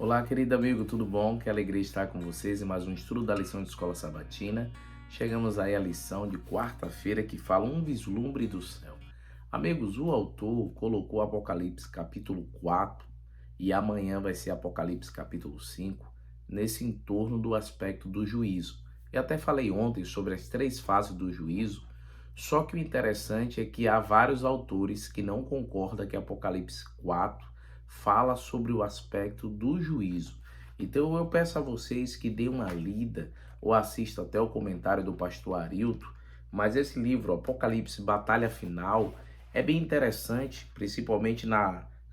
Olá, querido amigo, tudo bom? Que alegria estar com vocês em mais um estudo da lição de Escola Sabatina. Chegamos aí à lição de quarta-feira que fala um vislumbre do céu. Amigos, o autor colocou Apocalipse capítulo 4 e amanhã vai ser Apocalipse capítulo 5 nesse entorno do aspecto do juízo. Eu até falei ontem sobre as três fases do juízo, só que o interessante é que há vários autores que não concordam que Apocalipse 4 fala sobre o aspecto do juízo. Então eu peço a vocês que dêem uma lida ou assistam até o comentário do pastor Arilton, mas esse livro, Apocalipse Batalha Final, é bem interessante, principalmente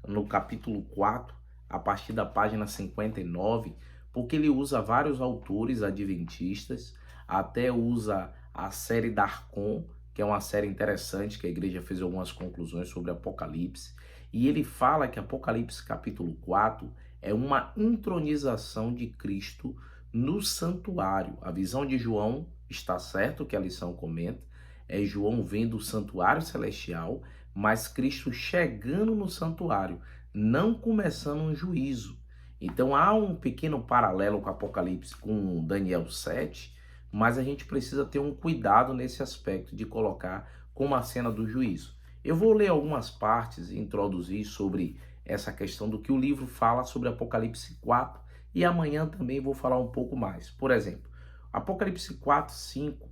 no capítulo 4, a partir da página 59, porque ele usa vários autores adventistas, até usa a série Darkon, que é uma série interessante, que a igreja fez algumas conclusões sobre Apocalipse, e ele fala que Apocalipse capítulo 4 é uma intronização de Cristo no santuário. A visão de João está certo que a lição comenta, é João vendo o santuário celestial, mas Cristo chegando no santuário, não começando um juízo. Então há um pequeno paralelo com Apocalipse, com Daniel 7, mas a gente precisa ter um cuidado nesse aspecto de colocar como a cena do juízo. Eu vou ler algumas partes e introduzir sobre essa questão do que o livro fala sobre Apocalipse 4 e amanhã também vou falar um pouco mais. Por exemplo, Apocalipse 4, 5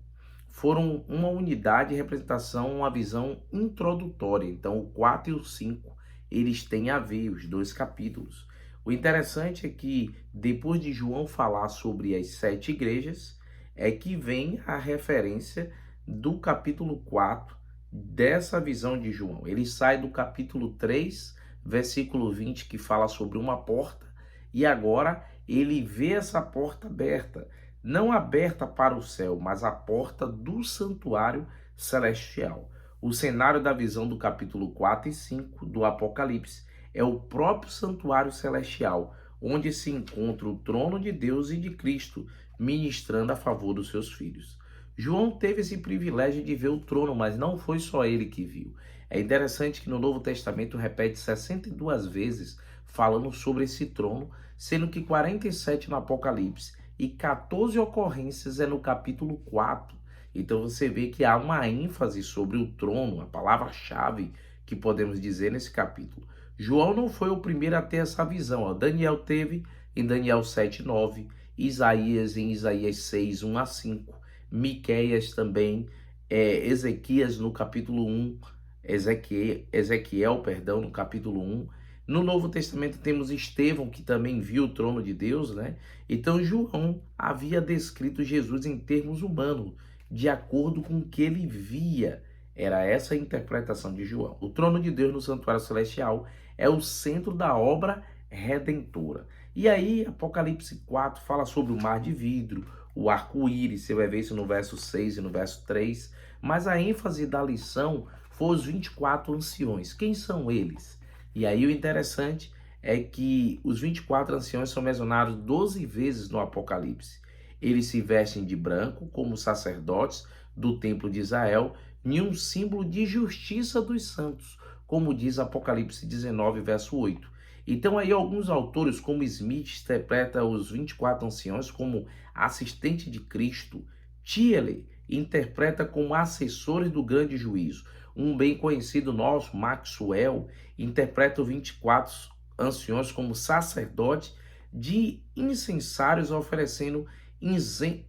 foram uma unidade de representação, uma visão introdutória. Então, o 4 e o 5, eles têm a ver, os dois capítulos. O interessante é que, depois de João falar sobre as 7 igrejas, é que vem a referência do capítulo 4, dessa visão de João. Ele sai do capítulo 3, versículo 20, que fala sobre uma porta, e agora ele vê essa porta aberta, não aberta para o céu, mas a porta do santuário celestial. O cenário da visão do capítulo 4 e 5 do Apocalipse é o próprio santuário celestial, onde se encontra o trono de Deus e de Cristo, ministrando a favor dos seus filhos. João teve esse privilégio de ver o trono, mas não foi só ele que viu. É interessante que no Novo Testamento repete 62 vezes falando sobre esse trono, sendo que 47 no Apocalipse e 14 ocorrências é no capítulo 4. Então você vê que há uma ênfase sobre o trono, a palavra-chave que podemos dizer nesse capítulo. João não foi o primeiro a ter essa visão. Ó. Daniel teve em Daniel 7:9, Isaías em Isaías 6, 1 a 5. Miqueias também, Ezequias no capítulo 1, Ezequiel, no capítulo 1. No Novo Testamento temos Estevão, que também viu o trono de Deus, né? Então João havia descrito Jesus em termos humanos, de acordo com o que ele via. Era essa a interpretação de João. O trono de Deus no santuário celestial é o centro da obra redentora. E aí, Apocalipse 4 fala sobre o mar de vidro, o arco-íris, você vai ver isso no verso 6 e no verso 3, mas a ênfase da lição foi os 24 anciões. Quem são eles? E aí o interessante é que os 24 anciões são mencionados 12 vezes no Apocalipse. Eles se vestem de branco como sacerdotes do templo de Israel, em um símbolo de justiça dos santos, como diz Apocalipse 19, verso 8. Então aí alguns autores, como Smith, interpreta os 24 anciões como assistente de Cristo. Thiele interpreta como assessores do grande juízo. Um bem conhecido nosso, Maxwell, interpreta os 24 anciões como sacerdote de incensários oferecendo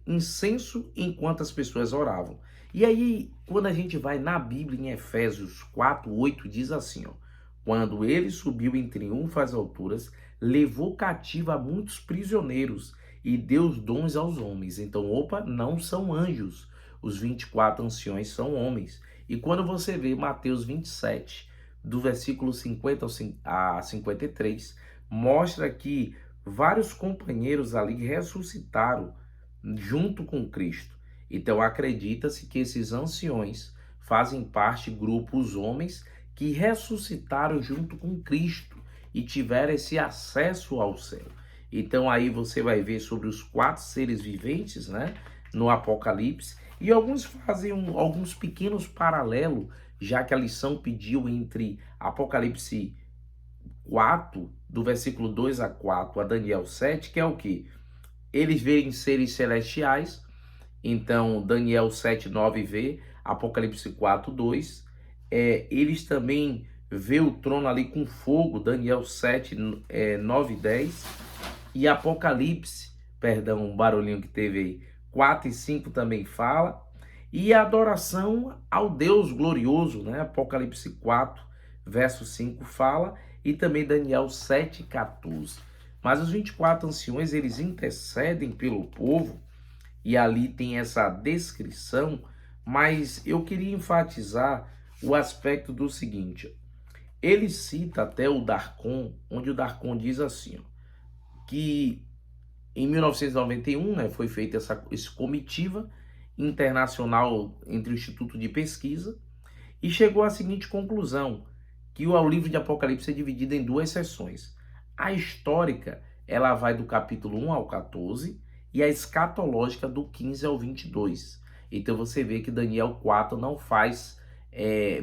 incenso enquanto as pessoas oravam. E aí, quando a gente vai na Bíblia, em Efésios 4:8, diz assim, ó, quando ele subiu em triunfo às alturas, levou cativo a muitos prisioneiros e deu os dons aos homens. Então, não são anjos. Os 24 anciões são homens. E quando você vê Mateus 27, do versículo 50 a 53, mostra que vários companheiros ali ressuscitaram junto com Cristo. Então, acredita-se que esses anciões fazem parte de grupos homens que ressuscitaram junto com Cristo e tiveram esse acesso ao céu. Então aí você vai ver sobre os 4 seres viventes, né, no Apocalipse, e alguns fazem alguns pequenos paralelos, já que a lição pediu entre Apocalipse 4, do versículo 2 a 4 a Daniel 7, que é o que? Eles veem seres celestiais, então Daniel 7, 9 vê, Apocalipse 4, 2. Eles também vê o trono ali com fogo, Daniel 7, 9 e 10. E Apocalipse, perdão, um barulhinho que teve aí, 4 e 5 também fala. E a adoração ao Deus glorioso, né? Apocalipse 4, verso 5 fala, e também Daniel 7, 14. Mas os 24 anciões, eles intercedem pelo povo, e ali tem essa descrição, mas eu queria enfatizar o aspecto do seguinte: ele cita até o Darkon, onde o Darkon diz assim, ó, que em 1991, né, foi feita essa comitiva internacional entre o Instituto de Pesquisa e chegou à seguinte conclusão, que o livro de Apocalipse é dividido em duas seções. A histórica, ela vai do capítulo 1 ao 14 e a escatológica do 15 ao 22. Então você vê que Daniel 4 não faz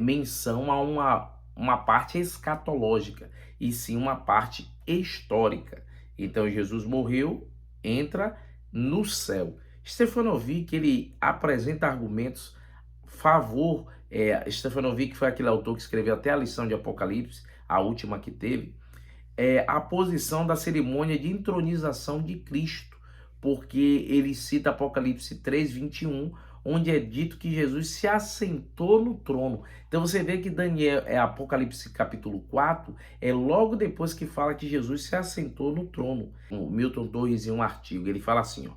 menção a uma parte escatológica, e sim uma parte histórica. Então Jesus morreu, entra no céu. Stefanovic, ele apresenta argumentos favor. Stefanovic foi aquele autor que escreveu até a lição de Apocalipse, a última que teve, a posição da cerimônia de entronização de Cristo, porque ele cita Apocalipse 3, 21, onde é dito que Jesus se assentou no trono. Então você vê que Daniel, Apocalipse capítulo 4, é logo depois que fala que Jesus se assentou no trono. O Milton Torres, em um artigo, ele fala assim, ó,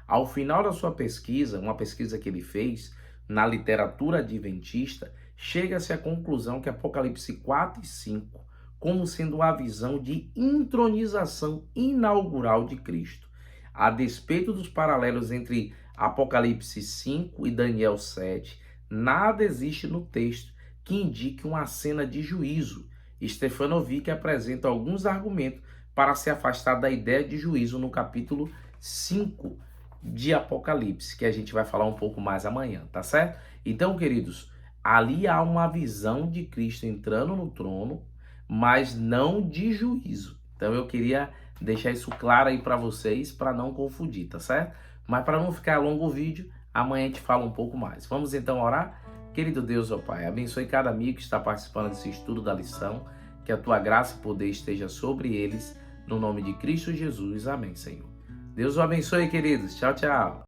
ao final da sua pesquisa, uma pesquisa que ele fez na literatura adventista, chega-se à conclusão que Apocalipse 4 e 5, como sendo a visão de intronização inaugural de Cristo. A despeito dos paralelos entre Apocalipse 5 e Daniel 7, nada existe no texto que indique uma cena de juízo. Stefanovic apresenta alguns argumentos para se afastar da ideia de juízo no capítulo 5 de Apocalipse, que a gente vai falar um pouco mais amanhã, tá certo? Então, queridos, ali há uma visão de Cristo entrando no trono, mas não de juízo. Então eu queria deixar isso claro aí para vocês, para não confundir, tá certo? Mas para não ficar longo o vídeo, amanhã a gente fala um pouco mais. Vamos então orar? Querido Deus, ó Pai, abençoe cada amigo que está participando desse estudo da lição, que a tua graça e poder esteja sobre eles, no nome de Cristo Jesus. Amém, Senhor. Deus o abençoe, queridos. Tchau, tchau.